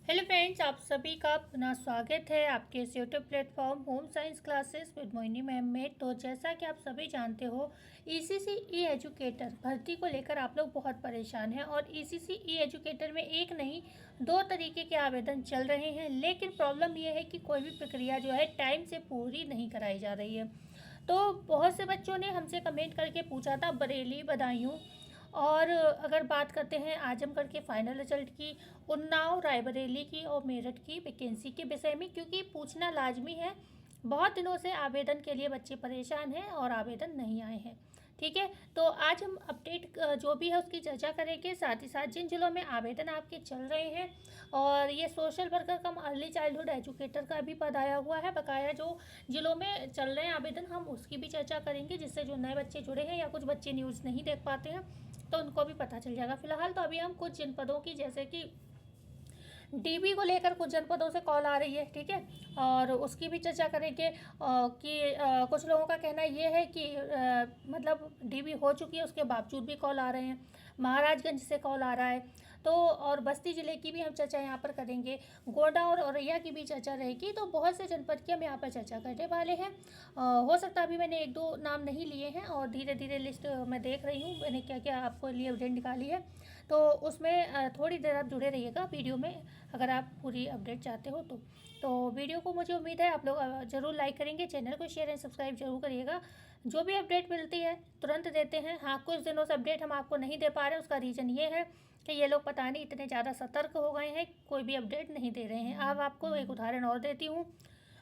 Hello friends, आप सभी का पुनः स्वागत है आपके इस YouTube platform home science classes with Moini ma'am में। तो जैसा कि आप सभी जानते हो, ईसीसी ई एजुकेटर भर्ती को लेकर आप लोग बहुत परेशान हैं और ईसीसी ई एजुकेटर में एक नहीं दो तरीके के आवेदन चल रहे हैं। लेकिन प्रॉब्लम यह है कि कोई भी प्रक्रिया जो है टाइम से पूरी नहीं कराई जा रही है। तो बहुत से बच्चों ने हमसे कमेंट करके पूछा था बरेली, बदायूं और अगर बात करते हैं आजमगढ़ के फाइनल रिजल्ट की, उन्नाव, रायबरेली की और मेरठ की वैकेंसी के विषय में, क्योंकि पूछना लाजमी है। बहुत दिनों से आवेदन के लिए बच्चे परेशान हैं और आवेदन नहीं आए हैं। ठीक है, तो आज हम अपडेट जो भी है उसकी चर्चा करेंगे। साथ ही साथ जिन जिलों में आवेदन आपके चल रहे हैं और ये सोशल वर्कर कम अर्ली चाइल्डहुड एजुकेटर का भी पद आया हुआ है, बकाया जो जिलों में चल रहे हैं आवेदन हम उसकी भी चर्चा करेंगे, जिससे जो नए बच्चे जुड़े हैं या कुछ बच्चे न्यूज़ नहीं देख पाते हैं तो उनको भी पता चल जाएगा। फिलहाल तो अभी हम कुछ जनपदों की, जैसे कि डीबी को लेकर कुछ जनपदों से कॉल आ रही है, ठीक है, और उसकी भी चर्चा करेंगे कि कुछ लोगों का कहना ये है कि मतलब डीबी हो चुकी है उसके बावजूद भी कॉल आ रहे हैं। महाराजगंज से कॉल आ रहा है। तो और बस्ती ज़िले की भी हम चर्चा यहाँ पर करेंगे। गोड्डा और औरैया की भी चर्चा रहेगी। तो बहुत से जनपद की हम यहाँ पर चर्चा करने वाले हैं। हो सकता है अभी मैंने एक दो नाम नहीं लिए हैं और धीरे धीरे लिस्ट मैं देख रही हूँ मैंने क्या क्या आपको लिए अपडेट निकाली है। तो उसमें थोड़ी देर आप जुड़े रहिएगा वीडियो में, अगर आप पूरी अपडेट चाहते हो तो वीडियो को, मुझे उम्मीद है आप लोग ज़रूर लाइक करेंगे, चैनल को शेयर एंड सब्सक्राइब जरूर करिएगा। जो भी अपडेट मिलती है तुरंत देते हैं। हाँ, कुछ दिनों से अपडेट हम आपको नहीं दे पा रहे हैं, उसका रीज़न ये है कि ये लोग पता नहीं इतने ज़्यादा सतर्क हो गए हैं, कोई भी अपडेट नहीं दे रहे हैं। अब आपको एक उदाहरण और देती हूँ,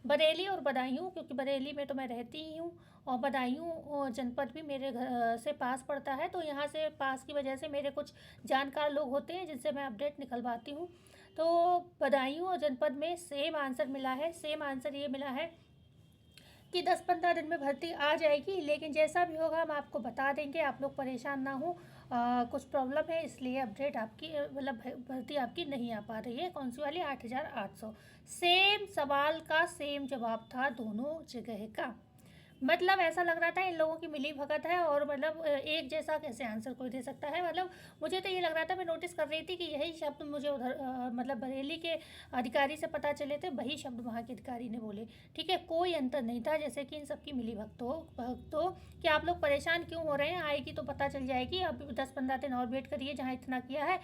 बरेली और बदायूं, क्योंकि बरेली में तो मैं रहती ही हूँ और बदायूं जनपद भी मेरे घर से पास पड़ता है। तो यहाँ से पास की वजह से मेरे कुछ जानकार लोग होते हैं जिनसे मैं अपडेट निकलवाती हूँ। तो बदायूं जनपद में सेम आंसर मिला है। सेम आंसर ये मिला है कि 10-15 दिन में भर्ती आ जाएगी, लेकिन जैसा भी होगा हम आपको बता देंगे, आप लोग परेशान ना हो। कुछ प्रॉब्लम है इसलिए अपडेट आपकी मतलब भर्ती आपकी नहीं आ पा रही है। कौन सी वाली? 8,800। सेम सवाल का सेम जवाब था दोनों जगह का। मतलब ऐसा लग रहा था इन लोगों की मिली भगत है और मतलब एक जैसा कैसे आंसर कोई दे सकता है। मतलब मुझे तो ये लग रहा था, मैं नोटिस कर रही थी कि यही शब्द मुझे उधर मतलब बरेली के अधिकारी से पता चले थे, वही शब्द वहाँ के अधिकारी ने बोले। ठीक है, कोई अंतर नहीं था, जैसे कि इन सबकी मिली भगत हो कि आप लोग परेशान क्यों हो रहे हैं। आएगी तो पता चल जाएगी। अब 10-15 दिन और वेट करिए, जहाँ इतना किया है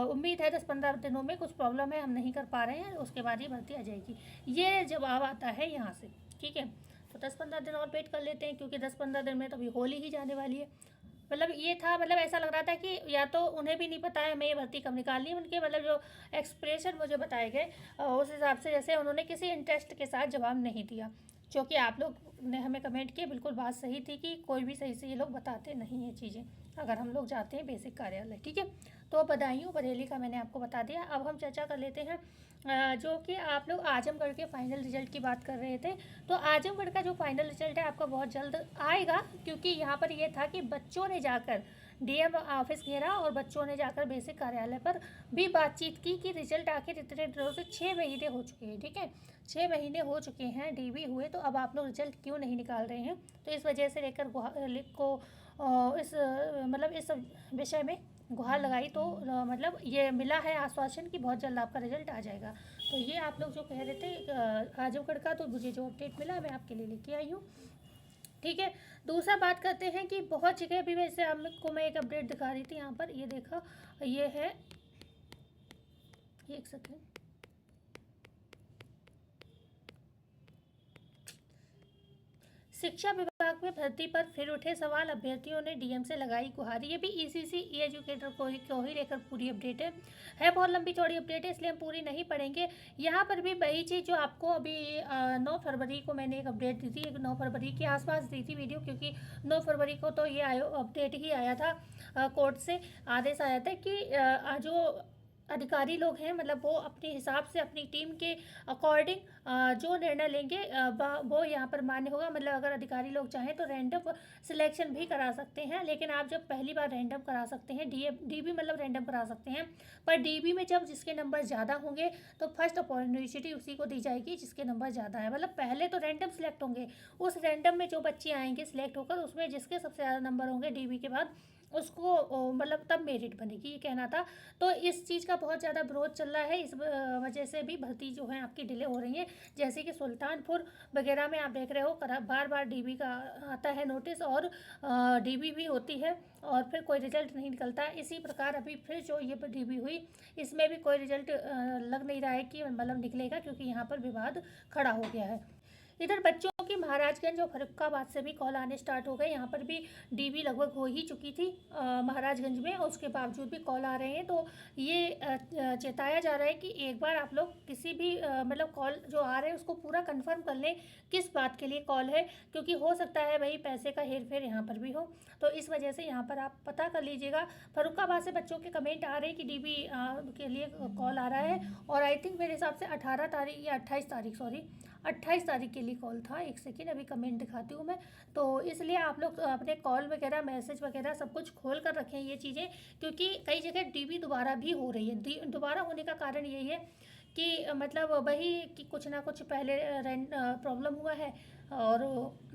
उम्मीद है 10-15 दिनों में कुछ प्रॉब्लम है हम नहीं कर पा रहे हैं, उसके बाद ही भर्ती आ जाएगी। ये जवाब आता है यहाँ से। ठीक है, तो 10-15 दिन और वेट कर लेते हैं, क्योंकि 10-15 दिन में तो अभी होली ही जाने वाली है। मतलब ये था, मतलब ऐसा लग रहा था कि या तो उन्हें भी नहीं पता है हमें ये भर्ती कब निकालनी है। उनके मतलब जो एक्सप्रेशन मुझे बताए गए उस हिसाब से जैसे उन्होंने किसी इंटरेस्ट के साथ जवाब नहीं दिया। जो कि आप लोग ने हमें कमेंट किए, बिल्कुल बात सही थी कि कोई भी सही से ये लोग बताते नहीं हैं चीज़ें, अगर हम लोग जाते हैं बेसिक कार्यालय। ठीक है, तो बदायूं बरेली का मैंने आपको बता दिया। अब हम चर्चा कर लेते हैं जो कि आप लोग आजमगढ़ के फाइनल रिजल्ट की बात कर रहे थे। तो आजमगढ़ का जो फाइनल रिजल्ट है आपका बहुत जल्द आएगा, क्योंकि यहाँ पर ये था कि बच्चों ने जाकर डीएम ऑफिस घेरा और बच्चों ने जाकर बेसिक कार्यालय पर भी बातचीत की कि रिजल्ट आखिर इतने दिनों से 6 महीने हो चुके हैं। ठीक है, 6 महीने हो चुके हैं डीबी हुए, तो अब आप लोग रिजल्ट क्यों नहीं निकाल रहे हैं। तो इस वजह से लेकर को इस मतलब इस विषय में गुहार लगाई। तो मतलब ये मिला है आश्वासन कि बहुत जल्द आपका रिजल्ट आ जाएगा। तो ये आप लोग जो कह रहे थे आजमगढ़ का, तो मुझे जो अपडेट मिला मैं आपके लिए लेके आई हूँ। ठीक है, दूसरा बात करते हैं कि बहुत जगह भी, वैसे आपको मैं एक अपडेट दिखा रही थी यहाँ पर, ये देखा, ये है, एक सेकेंड, शिक्षा विभाग में भर्ती पर फिर उठे सवाल, अभ्यर्थियों ने डीएम से लगाई गुहार। ये भी ईसीसी ई एजुकेटर को ही लेकर पूरी अपडेट है बहुत लंबी चौड़ी अपडेट है, इसलिए हम पूरी नहीं पढ़ेंगे। यहाँ पर भी वही चीज़ जो आपको अभी 9 फरवरी को मैंने एक अपडेट दी थी, 9 फरवरी के आसपास दी थी वीडियो, क्योंकि 9 फरवरी को तो ये अपडेट ही आया था, कोर्ट से आदेश आया था कि जो अधिकारी लोग हैं, मतलब वो अपने हिसाब से अपनी टीम के अकॉर्डिंग जो निर्णय लेंगे वो यहाँ पर मान्य होगा। मतलब अगर अधिकारी लोग चाहें तो रैंडम सिलेक्शन भी करा सकते हैं, लेकिन आप जब पहली बार रैंडम करा सकते हैं, डीबी मतलब रैंडम करा सकते हैं, पर डीबी में जब जिसके नंबर ज़्यादा होंगे तो फर्स्ट अपॉर्चुनिटी उसी को दी जाएगी जिसके नंबर ज़्यादा है। मतलब पहले तो रैंडम सिलेक्ट होंगे, उस रैंडम में जो बच्चे आएंगे सिलेक्ट होकर, उसमें जिसके सबसे ज़्यादा नंबर होंगे डीबी के बाद उसको मतलब तब मेरिट बनेगी, ये कहना था। तो इस चीज़ का बहुत ज़्यादा विरोध चल रहा है, इस वजह से भी भर्ती जो है आपकी डिले हो रही है। जैसे कि सुल्तानपुर वगैरह में आप देख रहे हो बार बार डीबी का आता है नोटिस, और डीबी भी होती है और फिर कोई रिजल्ट नहीं निकलता है। इसी प्रकार अभी फिर जो ये डीबी हुई, इसमें भी कोई रिजल्ट लग नहीं रहा है कि मतलब निकलेगा, क्योंकि यहाँ पर विवाद खड़ा हो गया है। इधर बच्चों की महाराजगंज और फर्रुखाबाद से भी कॉल आने स्टार्ट हो गए। यहाँ पर भी डीबी लगभग हो ही चुकी थी महाराजगंज में, और उसके बावजूद भी कॉल आ रहे हैं। तो ये चेताया जा रहा है कि एक बार आप लोग किसी भी मतलब कॉल जो आ रहे हैं उसको पूरा कंफर्म कर लें किस बात के लिए कॉल है, क्योंकि हो सकता है भाई पैसे का हेर फेर यहाँ पर भी हो। तो इस वजह से यहाँ पर आप पता कर लीजिएगा। फर्रुखाबाद से बच्चों के कमेंट आ रहे हैं कि डीबी के लिए कॉल आ रहा है, और आई थिंक मेरे हिसाब से 18 तारीख या 28 तारीख, सॉरी 28 तारीख के लिए कॉल था। एक सेकेंड, अभी कमेंट दिखाती हूँ मैं। तो इसलिए आप लोग अपने कॉल वगैरह, मैसेज वगैरह सब कुछ खोल कर रखें ये चीज़ें, क्योंकि कई जगह डीबी दोबारा भी हो रही है। दोबारा होने का कारण यही है कि मतलब वही कि कुछ ना कुछ पहले प्रॉब्लम हुआ है और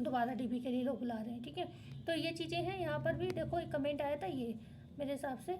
दोबारा डीबी के लिए लोग बुला रहे हैं, ठीक है। तो ये चीज़ें हैं। यहाँ पर भी देखो एक कमेंट आया था, ये मेरे हिसाब से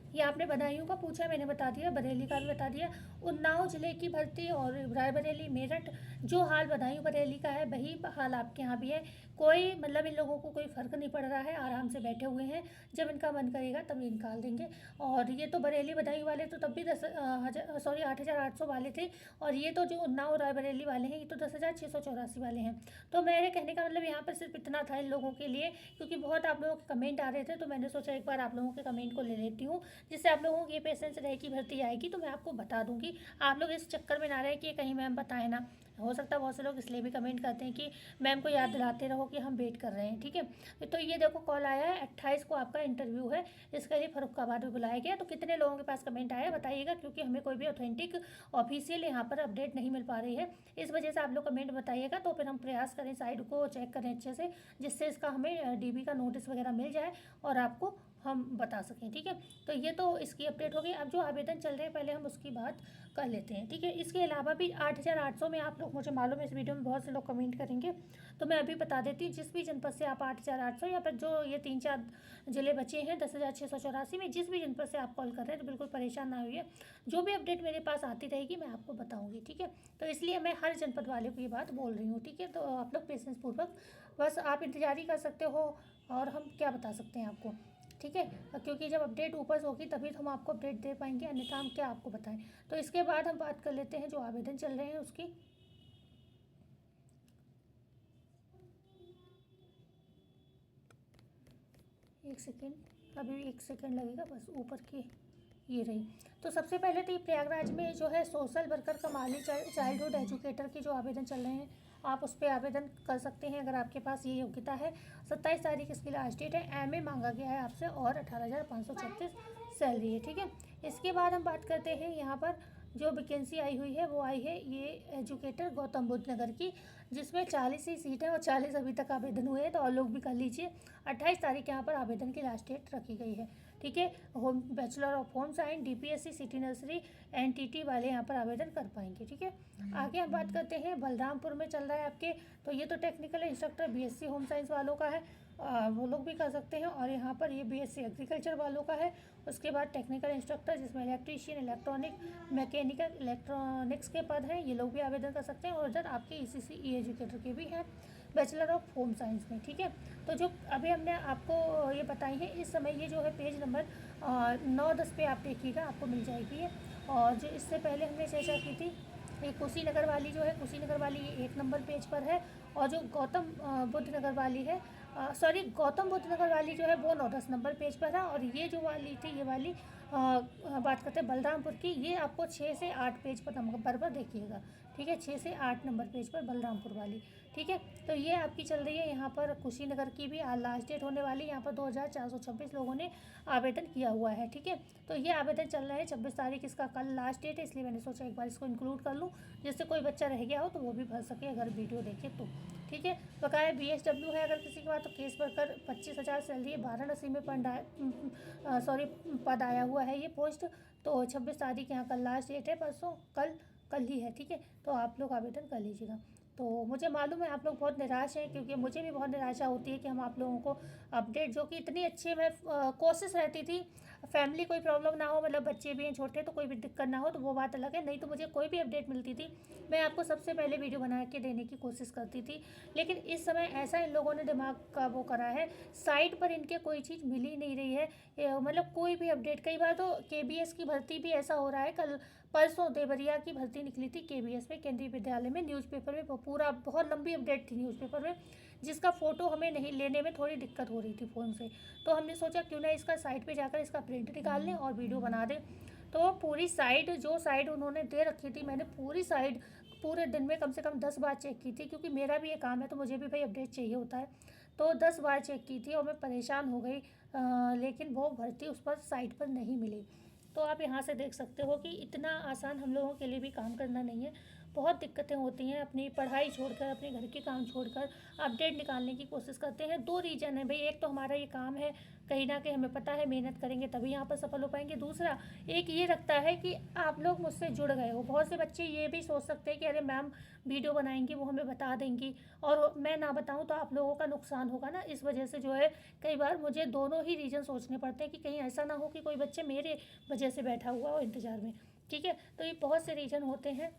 ये आपने बदायूं का पूछा, मैंने बता दिया, बरेली का भी बता दिया। उन्नाव जिले की भर्ती और रायबरेली, मेरठ, जो हाल बदायूं बरेली का है वही हाल आपके यहाँ भी है। कोई मतलब इन लोगों को कोई फ़र्क नहीं पड़ रहा है, आराम से बैठे हुए हैं, जब इनका मन करेगा तब ये निकाल देंगे। और ये तो बरेली बदायूं वाले तो तब भी 8,800 वाले थे, और ये तो जो उन्नाव रायबरेली वाले हैं ये तो 10,684 वाले हैं। तो मेरे कहने का मतलब यहाँ पर सिर्फ इतना था इन लोगों के लिए, क्योंकि बहुत आप लोगों के कमेंट आ रहे थे, तो मैंने सोचा एक बार आप लोगों के कमेंट को ले लेती हूँ, जिससे आप लोगों की ये पेशेंस रहे कि भर्ती आएगी तो मैं आपको बता दूंगी। आप लोग इस चक्कर में ना रहे कि कहीं मैम बताएं ना। हो सकता है बहुत से लोग इसलिए भी कमेंट करते हैं कि मैम को याद दिलाते रहो कि हम वेट कर रहे हैं, ठीक है। तो ये देखो कॉल आया है, 28 को आपका इंटरव्यू है, इसके लिए फर्रुखाबाद में बुलाया गया। तो कितने लोगों के पास कमेंट आया बताइएगा, क्योंकि हमें कोई भी ऑथेंटिक ऑफिशियल यहाँ पर अपडेट नहीं मिल पा रही है। इस वजह से आप लोग कमेंट बताइएगा, तो फिर हम प्रयास करें, साइड को चेक करें अच्छे से, जिससे इसका हमें डीबी का नोटिस वगैरह मिल जाए और आपको हम बता सकें, ठीक है। तो ये तो इसकी अपडेट हो गई। अब जो आवेदन चल रहे हैं पहले हम उसकी बात कर लेते हैं, ठीक है। इसके अलावा भी 8,800 में आप लोग, मुझे मालूम है इस वीडियो में बहुत से लोग कमेंट करेंगे, तो मैं अभी बता देती हूँ। जिस भी जनपद से आप 8,800 या फिर जो ये 3-4 ज़िले बचे हैं 10,684 में, जिस भी जनपद से आप कॉल कर रहे हैं तो बिल्कुल परेशान ना होइए। जो भी अपडेट मेरे पास आती रहेगी मैं आपको बताऊँगी, ठीक है। तो इसलिए मैं हर जनपद वाले को ये बात बोल रही हूँ, ठीक है। तो आप लोग पेशेंस पूर्वक बस आप इंतजार ही कर सकते हो, और हम क्या बता सकते हैं आपको, ठीक है। क्योंकि जब अपडेट ऊपर से होगी तभी तो हम आपको अपडेट दे पाएंगे, अन्यथा हम क्या आपको बताएं। तो इसके बाद हम बात कर लेते हैं जो आवेदन चल रहे हैं उसकी। एक सेकेंड, अभी एक सेकेंड लगेगा बस, ऊपर की ये रही। तो सबसे पहले तो ये प्रयागराज में जो है सोशल वर्कर का माली चाइल्डहुड एजुकेटर की जो आवेदन चल रहे हैं, आप उस पर आवेदन कर सकते हैं अगर आपके पास ये योग्यता है। 27 तारीख इसकी लास्ट डेट है। एमए मांगा गया है आपसे, और 18,536 सैलरी है, ठीक है। इसके बाद हम बात करते हैं यहाँ पर जो वैकेंसी आई हुई है वो आई है ये एजुकेटर गौतम बुद्ध नगर की, जिसमें 40 ही सीट है और 40 अभी तक आवेदन हुए हैं, तो और लोग भी कर लीजिए। 28 तारीख यहाँ पर आवेदन की लास्ट डेट रखी गई है, ठीक है। Home bachelor of home science, DPSC, city nursery, NTT वाले यहाँ पर आवेदन कर पाएंगे, ठीक है। आगे हम बात करते हैं बलरामपुर में चल रहा है आपके, तो ये तो technical instructor BSc home science वालों का है, वो लोग भी कर सकते हैं। और यहाँ पर ये बीएससी एग्रीकल्चर वालों का है। उसके बाद टेक्निकल इंस्ट्रक्टर जिसमें इलेक्ट्रीशियन, इलेक्ट्रॉनिक, मैकेनिकल, इलेक्ट्रॉनिक्स के पद हैं, ये लोग भी आवेदन कर सकते हैं। और इधर आपके ईसीसी ई एजुकेटर के भी हैं बैचलर ऑफ होम साइंस में, ठीक है। तो जो अभी हमने आपको ये बताई है, इस समय ये जो है पेज नंबर 9-10 पे आप देखिएगा, आपको मिल जाएगी ये। और जो इससे पहले हमने चर्चा की थी, ये कुशीनगर वाली जो है, कुशीनगर वाली ये 1 नंबर पेज पर है, और जो गौतम बुद्ध नगर वाली है, सॉरी गौतम बुद्ध नगर वाली जो है वो 9-10 नंबर पेज पर है। और ये जो वाली थी, ये वाली बात करते हैं बलरामपुर की, ये आपको 6 से 8 पेज पर नंबर पर देखिएगा, ठीक है। 6 से 8 नंबर पेज पर बलरामपुर वाली, ठीक है। तो ये आपकी चल रही है। यहाँ पर कुशीनगर की भी आज लास्ट डेट होने वाली है। यहाँ पर 2,426 लोगों ने आवेदन किया हुआ है, ठीक है। तो ये आवेदन चल रहा है, 26 तारीख इसका कल लास्ट डेट है, इसलिए मैंने सोचा एक बार इसको इंक्लूड कर लूँ, जिससे कोई बच्चा रह गया हो तो वो भी भर सके अगर वीडियो देखे तो, ठीक है। बकाया BSW है अगर किसी के पास, तो केस वर्कर 25,000 सैलरी है। वाराणसी में पद आया हुआ है ये पोस्ट। तो 26 तारीख यहाँ कल लास्ट डेट है, परसों कल ही है, ठीक है। तो आप लोग आवेदन कर लीजिएगा। तो मुझे मालूम है आप लोग बहुत निराश हैं, क्योंकि मुझे भी बहुत निराशा होती है कि हम आप लोगों को अपडेट, जो कि इतनी अच्छी मैं कोशिश रहती थी, फैमिली कोई प्रॉब्लम ना हो, मतलब बच्चे भी हैं छोटे तो कोई भी दिक्कत ना हो, तो वो बात अलग है, नहीं तो मुझे कोई भी अपडेट मिलती थी मैं आपको सबसे पहले वीडियो बना के देने की कोशिश करती थी। लेकिन इस समय ऐसा इन लोगों ने दिमाग का वो करा है, साइट पर इनके कोई चीज़ मिल ही नहीं रही है। मतलब कोई भी अपडेट, कई बार तो केबीएस की भर्ती भी ऐसा हो रहा है, कल परसों देवरिया की भर्ती निकली थी केबीएस में, केंद्रीय विद्यालय में, न्यूज़पेपर में पूरा बहुत लंबी अपडेट थी न्यूज़पेपर में, जिसका फ़ोटो हमें नहीं लेने में थोड़ी दिक्कत हो रही थी फ़ोन से। तो हमने सोचा क्यों ना इसका साइट पे जाकर इसका प्रिंट निकाल लें और वीडियो बना दें। तो पूरी साइट, जो साइट उन्होंने दे रखी थी, मैंने पूरी साइट पूरे दिन में कम से कम 10 बार चेक की थी, क्योंकि मेरा भी ये काम है तो मुझे भी भाई अपडेट चाहिए होता है। तो 10 बार चेक की थी और मैं परेशान हो गई, लेकिन वो भर्ती उस पर साइट पर नहीं मिली। तो आप यहाँ से देख सकते हो कि इतना आसान हम लोगों के लिए भी काम करना नहीं है, बहुत दिक्कतें होती हैं। अपनी पढ़ाई छोड़कर, अपने घर के काम छोड़कर अपडेट निकालने की कोशिश करते हैं। दो रीज़न है भाई, एक तो हमारा ये काम है, कहीं ना कहीं हमें पता है मेहनत करेंगे तभी यहाँ पर सफल हो पाएंगे। दूसरा एक ये रखता है कि आप लोग मुझसे जुड़ गए हो। बहुत से बच्चे ये भी सोच सकते हैं कि अरे मैम वीडियो बनाएंगी, वो हमें बता देंगी, और मैं ना बताऊँ तो आप लोगों का नुकसान होगा ना। इस वजह से जो है कई बार मुझे दोनों ही रीज़न सोचने पड़ते हैं कि कहीं ऐसा ना हो कि कोई बच्चे मेरे वजह से बैठा हुआ हो इंतज़ार में। ठीक है, तो ये बहुत से रीज़न होते हैं।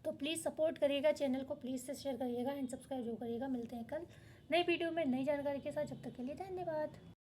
तो प्लीज़ सपोर्ट करिएगा, चैनल को प्लीज़ से शेयर करिएगा एंड सब्सक्राइब जो करिएगा। मिलते हैं कल नई वीडियो में नई जानकारी के साथ, जब तक के लिए धन्यवाद।